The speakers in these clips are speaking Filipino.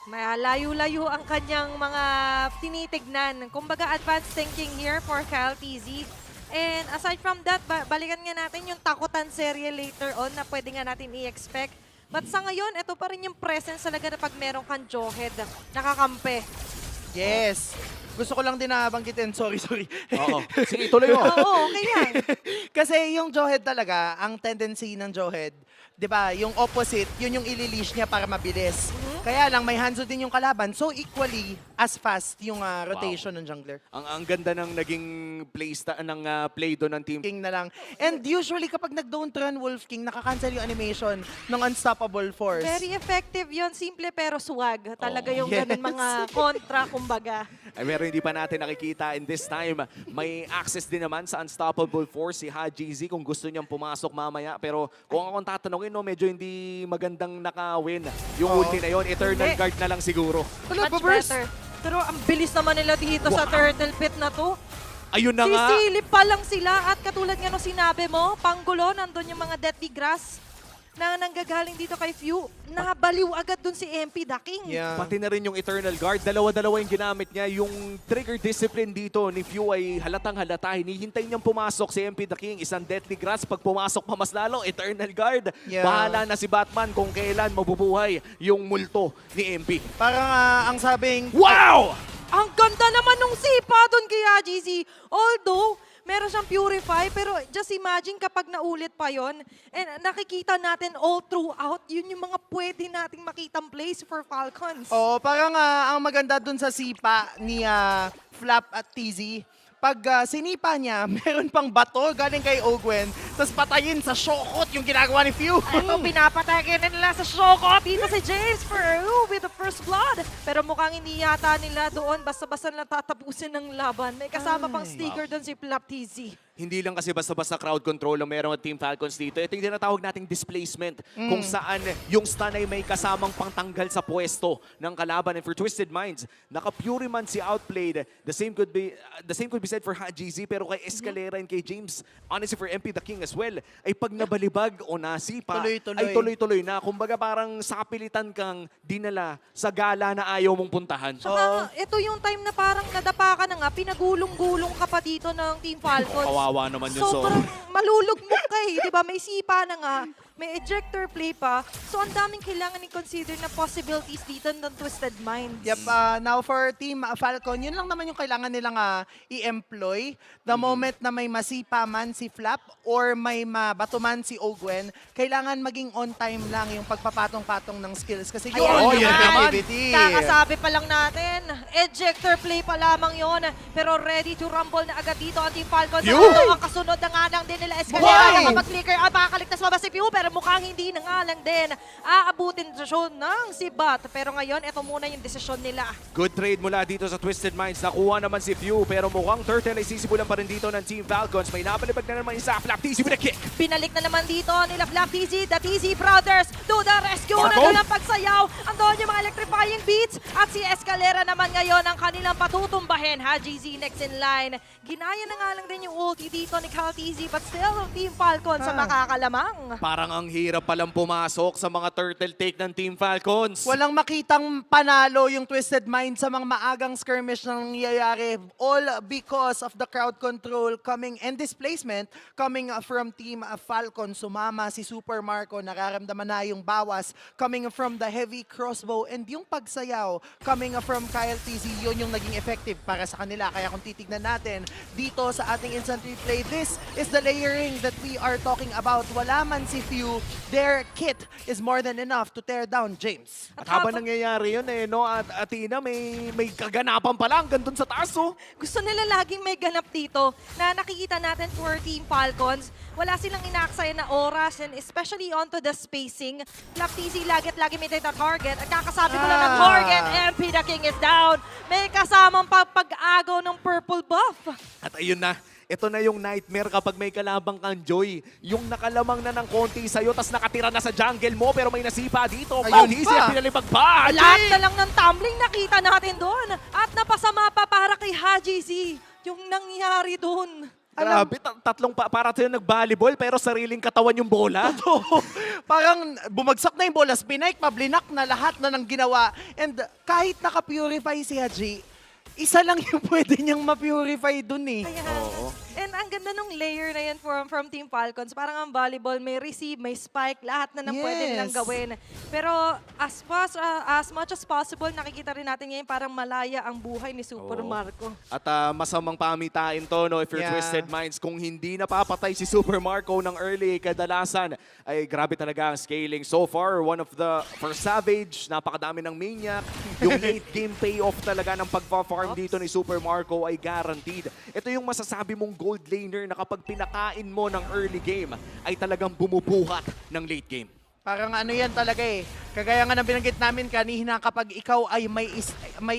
Malayo-layo ang kanyang mga tinitignan. Kumbaga, advanced thinking here for Kyle TZ. And aside from that, balikan nga natin yung takutan serye later on na pwede nga natin i-expect. But sa ngayon, ito pa rin yung presence talaga na pag meron kang Jawhead, nakakampi. Yes. Gusto ko lang din na banggitin, sorry. Oo. Sige, tuloy mo. Oo, okay yan. Kasi yung Jawhead talaga, ang tendency ng Jawhead, di ba, yung opposite, yun yung ililish niya para mabilis. Kaya lang, may Hanzo din yung kalaban. So, equally as fast yung rotation ng jungler. Ang ganda ng naging play doon ng team. King na lang. And usually, kapag nag-don't run Wolf King, nakakancel yung animation ng Unstoppable Force. Very effective yon, simple pero swag. Talaga yung Yes. ganun mga kontra, kumbaga. Ay, pero hindi pa natin nakikita. And this time, may access din naman sa Unstoppable Force si Haji Z kung gusto niyang pumasok mamaya. Pero kung akong tatanungin, no, medyo hindi magandang naka-win yung ulti na yon. Eternal Hindi. Guard na lang siguro. Wala, Much Babers. better. Pero ang bilis naman nila dito sa turtle pit na to. Ayun na nga. Sisilip pa lang sila at katulad nga nung sinabi mo, panggulo, nandun yung mga deadly grass na nanggagaling dito kay Few. Nabaliw agad dun si MP The King. Yeah. Pati na rin yung Eternal Guard. Dalawa-dalawa yung ginamit niya. Yung trigger discipline dito ni Few ay halatang-halata. Hinihintay niyang pumasok si MP The King. Isang Deathly Grass. Pag pumasok pa mas lalo, Eternal Guard. Yeah. Bahala na si Batman kung kailan mabubuhay yung multo ni MP. Parang ang sabing, Wow! Ang ganda naman nung sipa dun kay GZ. Although, meron siyang purify, pero just imagine kapag naulit pa yon and nakikita natin all throughout, yun yung mga pwede nating makitang plays for Falcons. oh, parang ang maganda dun sa sipa ni Flap at TZ, pag sinipa niya, meron pang bato galing kay Ogwen, tapos patayin sa shokot yung ginagawa ni Few. Ano, pinapatakin na nila sa Shoko. Dito si James for with the first blood. Pero mukhang hindi yata nila doon. Basta-basta lang tatapusin ng laban. May kasama pang sticker doon si Flap TZ. Hindi lang kasi basta-basta crowd control ang meron ng Team Falcons dito. Ito yung tinatawag nating displacement kung saan yung stun ay may kasamang pangtanggal sa pwesto ng kalaban. And for Twisted Minds, naka-Fury man si Outplayed. The same could be said for Haji Z, pero kay Escalera and kay James, honestly for MP The King as well, ay pag nabalibag o nasipa, Tuloy-tuloy. ay tuloy-tuloy na. Kumbaga parang sapilitan kang dinala sa gala na ayaw mong puntahan. Saka ito yung time na parang nadapa ka na nga, pinagulong-gulong ka pa dito ng Team Falcons. Kawawa naman yun. Sobrang malulugmok ka eh, di ba? May sipa na nga, may ejector play pa. So ang daming kailangan i-consider na possibilities dito ng Twisted Minds. Yep, now for Team Falcon, yun lang naman yung kailangan nilang i-employ. The moment na may masipa man si Flap or may mabato man si Ogwen, kailangan maging on time lang yung pagpapatong-patong ng skills. Kasi yun Ayan, yung yan. activity. Kakasabi pa lang natin, ejector play pa lamang yon, pero ready to rumble na agad dito ang Team Falcons. Ang kasunod na nga lang din nila Escalera, nakapag-flicker, makakaligtas pa ba si Pew, pero mukhang hindi na nga lang din aabutin siya ng si Bat. Pero ngayon, ito muna yung desisyon nila. Good trade mula dito sa Twisted Minds. Nakuha naman si Few, pero mukhang Turtle ay sisibulan pa rin dito ng Team Falcons. May nabalibag na naman isa. Flap TZ with a kick. Pinalik na naman dito nila Flap TZ, the TZ Brothers to the rescue. Marco. Nandun ang pagsayaw, andun yung mga electrifying beats, at si Escalera naman ngayon ang kanilang patutumbahin. Haji Z next in line. Ginaya na nga lang din yung ulti dito ni Cal TZ, but still Team Falcons sa makakalamang. Parang ang hirap palang pumasok sa mga turtle take ng Team Falcons. Walang makitang panalo yung Twisted Mind sa mga maagang skirmish na nangyayari. All because of the crowd control coming and displacement coming from Team Falcon. Sumama si Super Marco, nararamdaman na yung bawas coming from the heavy crossbow, and yung pagsayaw coming from Kyle TZ, yun yung naging effective para sa kanila. Kaya kung titignan natin dito sa ating instant replay, this is the layering that we are talking about. Wala man si Few, their kit is more than enough to tear down James. At habang nangyayari yun no, at Athena may kaganapan pala hanggang dun sa taas, oh. Gusto nila laging may ganap dito na nakikita natin for Team Falcons. Wala silang inaaksaya na oras, and especially onto the spacing. Flap TZ lagi at lagi may target. At kakasabi ko lang ng target, MP The King is down. May kasamang pag-agaw ng purple buff. At ayun na, ito na yung nightmare kapag may kalabang kang Joy. Yung nakalamang na ng konti sa'yo, tas nakatira na sa jungle mo, pero may nasipa dito. Ayun Easy pa. at pinalipag pa. Lahat na lang ng tumbling nakita natin doon. At napasama pa para kay Haji Z yung nangyari doon. Grabe, tatlong para tayo nag-volleyball pero sariling katawan yung bola. Oo. Parang bumagsak na yung bola, spinike, pablinak na lahat na ng ginawa. And kahit naka-purify si Haji, isa lang yung pwede niyang ma-purify dun eh. Kaya, Oo. and ang ganda nung layer na yan from Team Falcons. Parang ang volleyball, may receive, may spike, lahat na ng pwede nilang Yes. gawin. Pero as much as possible, nakikita rin natin ngayon parang malaya ang buhay ni Super Oo. Marco. At masamang pamitain to, no, if you're Yeah. Twisted Minds. Kung hindi napapatay si Super Marco ng early, kadalasan ay grabe talaga ang scaling. So far, one of the, for Savage, napakadami ng Maniac. Yung late game payoff talaga ng pagpa-farm dito ni Super Marco ay guaranteed. Ito yung masasabi mong gold laner na kapag pinakain mo ng early game, ay talagang bumubuhat ng late game. Parang ano yan talaga eh. Kagaya nga ng binanggit namin kanina, kapag ikaw ay may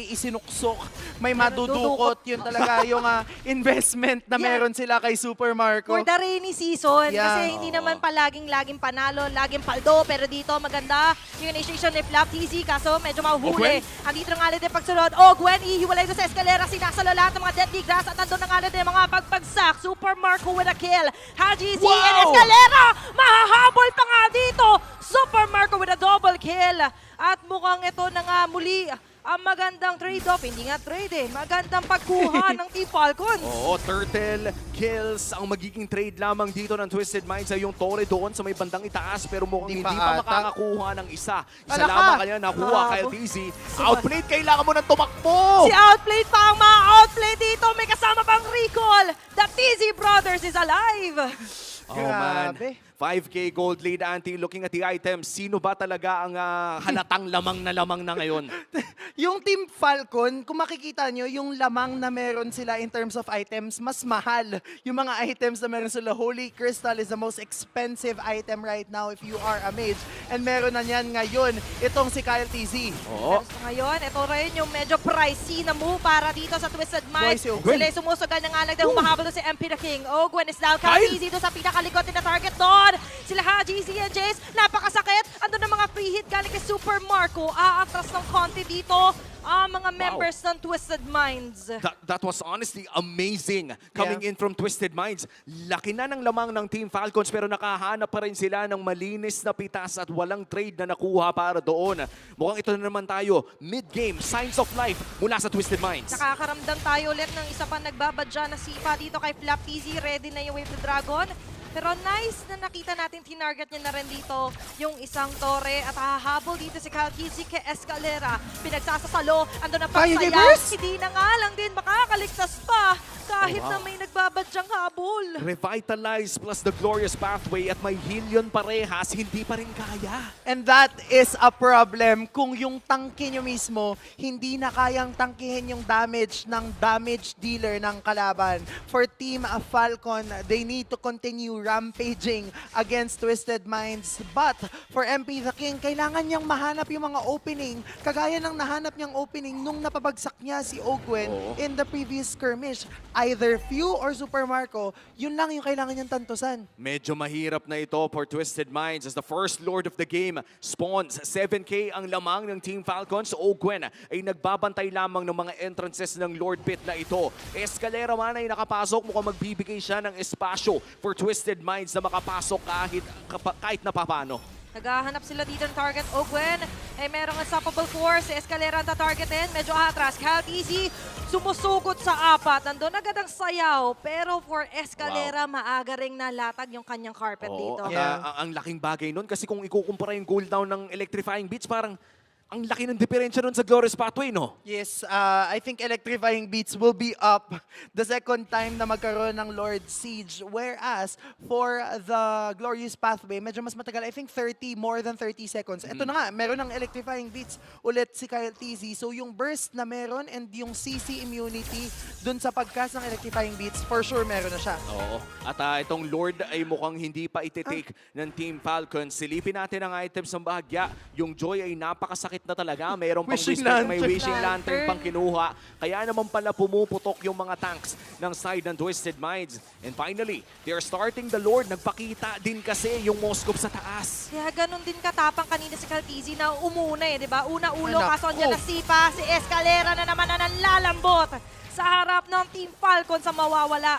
isinuksok, may madudukot, yun talaga yung investment na Yeah. meron sila kay Super Marco. For the rainy season, Yeah. kasi hindi naman palaging panalo, laging paldo, pero dito maganda yung initiation ni Flap TZ, kaso medyo mahuhuli. Andito na nga ulit yung pagsunod. Gwen, ihiwalay doon sa eskalera, sinasalo lahat ng mga deadly grass, at nandun na nga ulit yung mga pagpagsak. Super Marco with a kill. Haji Z and Wow! eskalera! Mahahabol pa nga dito! Super Marco with a double kill. At mukhang ito na nga muli ang magandang trade-off. Hindi nga trade eh. Magandang pagkuha ng Team Falcons. Oo, turtle kills ang magiging trade lamang dito ng Twisted Minds ay yung Torre doon sa may bandang itaas pero mukhang Hindi hindi pa pa ata. makakakuha ng isa. Isa Ala ka! lamang kanya nakuha Bravo. kay LTZ. Outplayed, kailangan mo ng tumakbo! Si Outplayed pa ang ma-outplay dito. May kasama pang recall. The TZ Brothers is alive. Oh man, Grabe. 5K gold lead, Auntie. Looking at the items, sino ba talaga ang halatang lamang na ngayon? Yung Team Falcon, kung makikita nyo, yung lamang na meron sila in terms of items, mas mahal. Yung mga items na meron sila, Holy Crystal is the most expensive item right now if you are a mage. And meron na niyan ngayon, itong si Kyle TZ. Oo. Pero sa ngayon, ito rin yung medyo pricey na move para dito sa Twisted Minds. Boy, si Ogwen. Sila sumusugan na nga lang din, humahabol doon si MP the King. Ogwen is down, Kyle! Kyle doon sa pinakalikot na target doon. Sila Haji, Z and Jace, napakasakit. Andun na mga free hit galing kay Super Marco. Aatras ng konti dito ang mga members ng Twisted Minds. That was honestly amazing coming in from Twisted Minds. Laki na ng lamang ng Team Falcons pero nakahanap pa rin sila ng malinis na pitas at walang trade na nakuha para doon. Mukhang ito na naman tayo, mid-game, signs of life mula sa Twisted Minds. Nakakaramdam tayo ulit ng isa pa nagbabadya na sipa dito kay Flap TZ. Ready na yung Wave to Dragon. Pero nice na nakita natin tinarget niya na rin dito yung isang torre at hahabol dito si Kyle TZ kay Escalera. Pinagsasasalo, ando na Kaya pagsaya. Universe? Hindi na nga lang din makakaligtas pa kahit Oh, wow. na may nagbabadyang habol. Revitalize plus the glorious pathway at may Hillion parehas, hindi pa rin kaya. And that is a problem kung yung tangke nyo mismo hindi na kayang tangkihin yung damage ng damage dealer ng kalaban. For Team Falcon, they need to continue rampaging against Twisted Minds. But for MP the King, kailangan niyang mahanap yung mga opening. Kagaya ng nahanap niyang opening nung napabagsak niya si Ogwen Oo. in the previous skirmish. Either Few or Super Marco, yun lang yung kailangan niyang tantusan. Medyo mahirap na ito for Twisted Minds as the first Lord of the game spawns. 7K ang lamang ng Team Falcons. Ogwen ay nagbabantay lamang ng mga entrances ng Lord Pit na ito. Escalera man ay nakapasok, mukhang magbibigay siya ng espasyo for Twisted Minds na makapasok kahit na papano. Naghahanap sila dito ng target. Ogwen ay merong unstoppable force. Si Escalera ang tatargetin. Medyo atras. Kyle TZ sumusugod sa apat. Nandun agad ang sayaw. Pero for Escalera, maaga ring nalatag yung kanyang carpet Oo, dito. at, Yeah. ang laking bagay nun kasi kung ikukumpara yung cooldown ng Electrifying Beats, parang ang laki ng diferensya nun sa Glorious Pathway, no? Yes, I think Electrifying Beats will be up the second time na magkaroon ng Lord Siege. Whereas, for the Glorious Pathway, medyo mas matagal. I think more than 30 seconds. Ito na nga, meron ng Electrifying Beats ulit si Kyle TZ. So yung burst na meron and yung CC immunity dun sa pagcast ng Electrifying Beats, for sure meron na siya. Oo. At itong Lord ay mukhang hindi pa ititake ng Team Falcons. Silipin natin ang items ng bahagya. Yung Joy ay napakasakit na talaga. Mayroon pang Wishing respect, may Lantern. Wishing Lantern pang kinuha. Kaya naman pala pumuputok yung mga tanks ng side ng Twisted Minds. And finally, they're starting the Lord. Nagpakita din kasi yung Moskov sa taas. Kaya ganun din katapang kanina si Kyle TZ na umuna eh, di ba? Una ulo, Anak kaso andyan ko. na sipa. Si Escalera na naman na nanlalambot sa harap ng Team Falcon sa mawawala.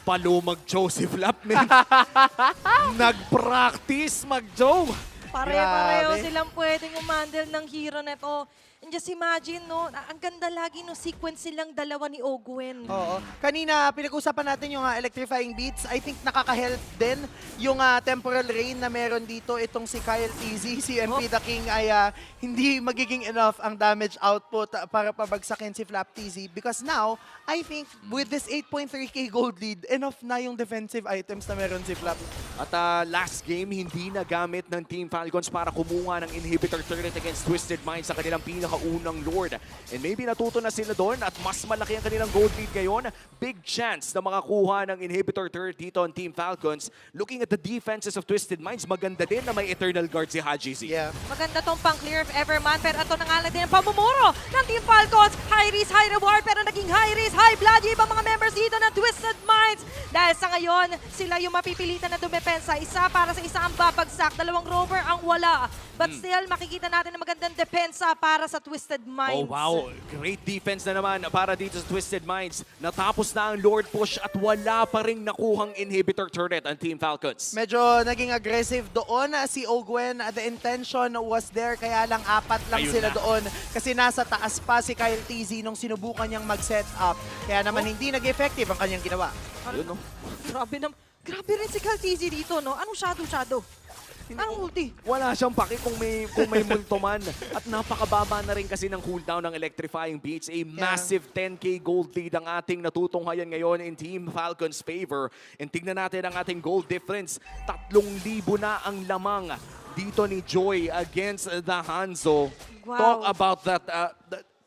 Palo mag-Joseph Lap, man. Nag-practice mag-Joe. Pare-pareho Grabe. silang pwedeng umandel ng hero na ito. And just imagine, no, ang ganda lagi no sequence silang dalawa ni Ogwen. Oo. Kanina, pinag-usapan natin yung electrifying beats. I think nakaka-help din yung temporal rain na meron dito. Itong si Kyle TZ, si MP The King ay hindi magiging enough ang damage output para pabagsakin si Flap TZ. Because now, I think with this 8.3k gold lead, enough na yung defensive items na meron si Flap. At last game, hindi nagamit ng Team Falcons para kumuha ng inhibitor turret against Twisted Minds sa kanilang pinakaunang Lord. And maybe natuto na sila doon at mas malaki ang kanilang gold lead ngayon. Big chance na makakuha ng inhibitor turret dito on Team Falcons. Looking at the defenses of Twisted Minds, maganda din na may Eternal Guard si Haji Z. Yeah. Maganda tong pang-clear of Everman, pero ito na nga lang din ang pamumuro ng Team Falcons. High risk, high reward, pero naging high risk, high blood yung ibang mga members dito ng Twisted Minds. Dahil sa ngayon, sila yung mapipilitan na dumepensa. Isa para sa isa ang babagsak, dalawang rover ang wala. But still, makikita natin na magandang depensa para sa Twisted Minds. Oh wow, great defense na naman para dito sa Twisted Minds. Natapos na ang Lord push at wala pa rin nakuhang inhibitor turret ang Team Falcons. Medyo naging aggressive doon si Ogwen. The intention was there, kaya lang apat lang Ayun sila na. doon. Kasi nasa taas pa si Kyle TZ nung sinubukan niyang mag-set up. Kaya naman hindi nag-effective ang kanyang ginawa. Ayun, no? Grabe rin si Kaltizi dito, no? Anong shadow? Anong ulti? Wala siyang paki kung may multo man. At napakababa na rin kasi ng cooldown ng Electrifying Beats. A massive 10k gold lead ang ating natutunghayan ngayon in Team Falcons' favor. And tignan natin ang ating gold difference. 3,000 na ang lamang dito ni Joy against the Hanzo. Wow. Talk about that.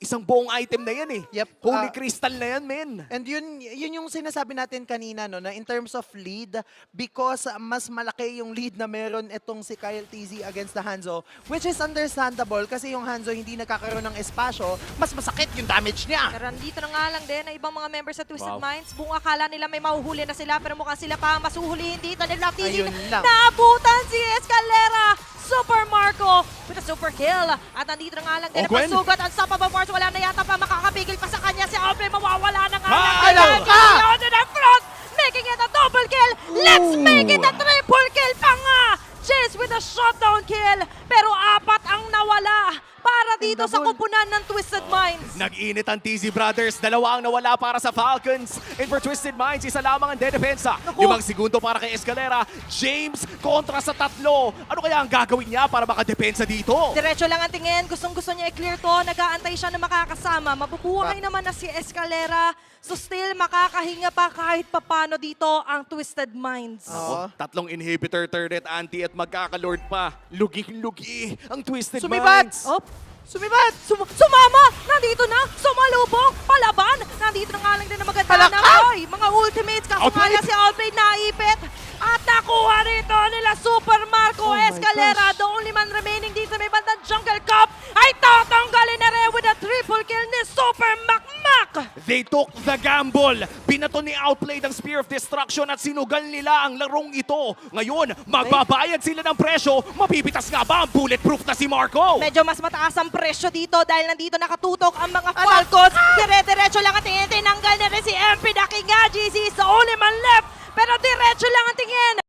Isang buong item na yan eh. Yep. Holy Crystal na yan, men. And yun yung sinasabi natin kanina, no, na in terms of lead, because mas malaki yung lead na meron itong si Kyle TZ against the Hanzo, which is understandable kasi yung Hanzo hindi nagkakaroon ng espasyo, mas masakit yung damage niya. Pero andito na nga lang din ang ibang mga members sa Twisted Wow. Minds. Buong akala nila may mahuhuli na sila, pero mukhang sila pa ang masuhulihin dito. Nila Ayun lang. naabutan si Escalera. Super Marco with a super kill. At nandito na nga lang din ang Ogwen. pagsugat. Ang Unstoppable Force, wala na yata pa makakapigil pa sa kanya. Si Aubrey mawawala na nga lang. Hello! Beyond in the front, making it a double kill. Let's make it a triple kill pa nga. Chase with a shutdown kill. Pero apat ang nawala para dito sa kupunan ng Twisted Minds. Nag-init ang TZ Brothers. Dalawa ang nawala para sa Falcons. And for Twisted Minds, isa lamang ang dedepensa. Naku. 5 segundo para kay Escalera. James kontra sa 3. Ano kaya ang gagawin niya para makadepensa dito? Diretso lang ang tingin. Gustong-gusto niya i-clear to. Nag-aantay siya na makakasama. Mabubuhay naman na si Escalera. So still, makakahinga pa kahit papano dito ang Twisted Minds. Oo. 3 inhibitor turret, anti at magkakalord pa. Luging-lugi ang Twisted Sumibat! Minds. Oh, Sumibat! sumama! Nandito na! Sumalubong! Palaban! Nandito na nga lang din na maganda Palakpak! na Oy, mga ultimates. Kaso nga Outplay! lang si Outplay naipit. At nakuha rito nila Super Marco Oh my Escalera. gosh. The only man remaining dito may bandang Jungle Cup ay tatanggalin na rin with a triple kill ni Super Makmak. They took the gamble. Binato ni Outplay ng Spear of Destruction at sinugal nila ang larong ito. Ngayon, magbabayad sila ng presyo. Mapipitas nga ba ang bulletproof na si Marco? Medyo mas mataas ang presyo dito dahil nandito nakatutok ang mga Falcons. Dire-diretso lang ang tingin. Tinanggal na rin si MP The King. GC is the only man left. Pero diretso lang ang tingin.